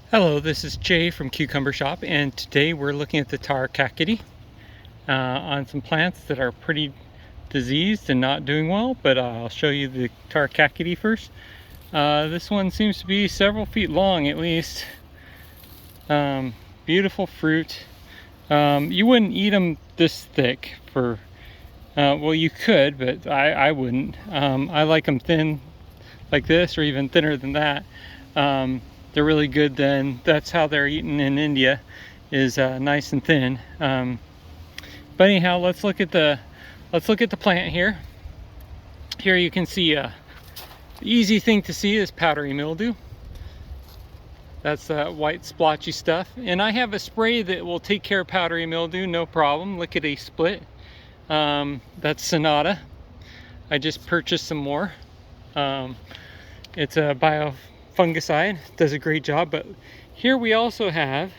Hello, this is Jay from Cucumber Shop, and today we're looking at the Tar Kakdi on some plants that are pretty diseased and not doing well, but I'll show you the Tar Kakdi first. This one seems to be several feet long at least. Beautiful fruit. You wouldn't eat them this thick for, well, you could, but I wouldn't. I like them thin like this or even thinner than that. They're really good then. That's how they're eaten in India, is nice and thin. But anyhow, let's look at the plant here. Here you can see the easy thing to see is powdery mildew. That's that white splotchy stuff. And I have a spray that will take care of powdery mildew, no problem. Lickety split. That's Sonata. I just purchased some more. It's a biofungicide, does a great job. But here we also have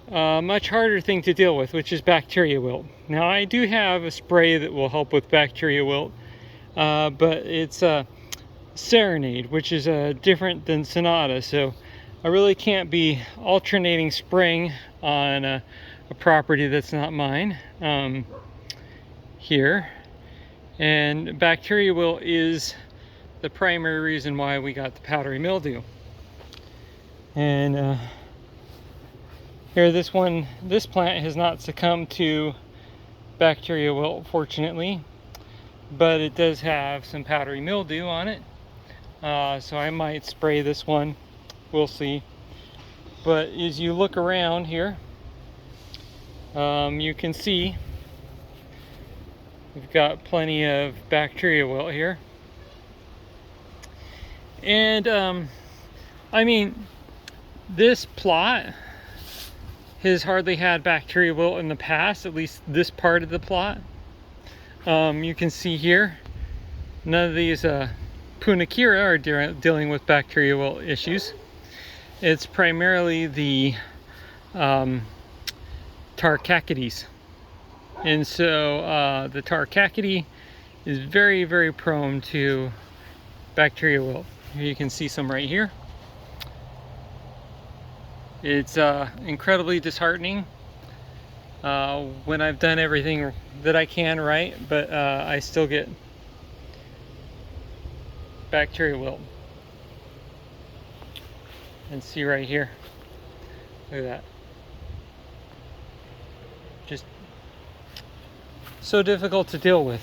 a much harder thing to deal with, which is bacteria wilt. Now I do have a spray that will help with bacteria wilt, but it's Serenade, which is different than Sonata, so I really can't be alternating spraying on a property that's not mine here. And bacteria wilt is the primary reason why we got the powdery mildew. And here, this plant has not succumbed to bacteria wilt, fortunately, but it does have some powdery mildew on it. So I might spray this one, we'll see. But as you look around here, you can see we've got plenty of bacteria wilt here. And I mean, this plot has hardly had bacteria wilt in the past, at least this part of the plot. You can see here, none of these Punicura are dealing with bacteria wilt issues. It's primarily the Tar Kakdis. And so the Tar Kakdi is very, very prone to bacteria wilt. Here you can see some right here. It's incredibly disheartening when I've done everything that I can right, but I still get bacteria wilt. And see right here, look at that. Just so difficult to deal with.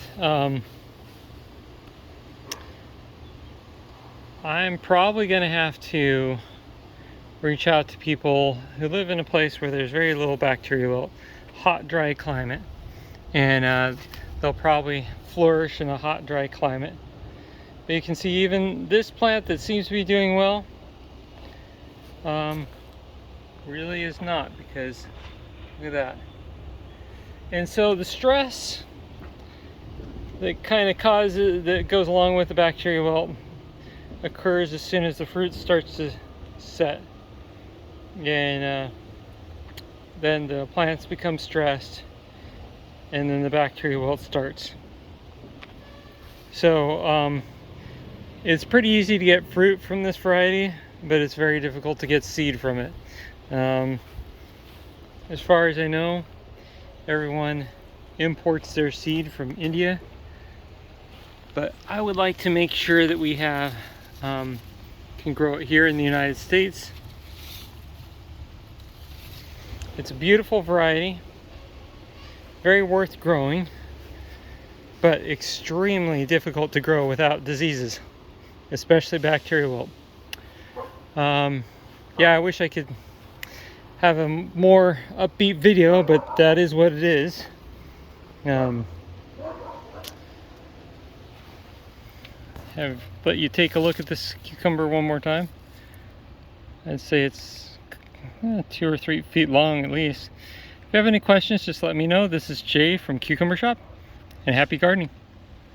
I'm probably going to have to reach out to people who live in a place where there's very little bacteria wilt, hot, dry climate, and they'll probably flourish in a hot, dry climate. But you can see even this plant that seems to be doing well really is not, because look at that. And so the stress that kind of causes, that goes along with the bacteria wilt, occurs as soon as the fruit starts to set, and then the plants become stressed, and then the bacteria wilt starts. So it's pretty easy to get fruit from this variety, but it's very difficult to get seed from it. As far as I know, everyone imports their seed from India, but I would like to make sure that we have can grow it here in the United States. It's a beautiful variety, very worth growing, but extremely difficult to grow without diseases, especially bacteria wilt. Yeah, I wish I could have a more upbeat video, but that is what it is. Let you take a look at this cucumber one more time. I'd say it's 2 or 3 feet long at least. If you have any questions, just let me know. This is Jay from Cucumber Shop, and happy gardening.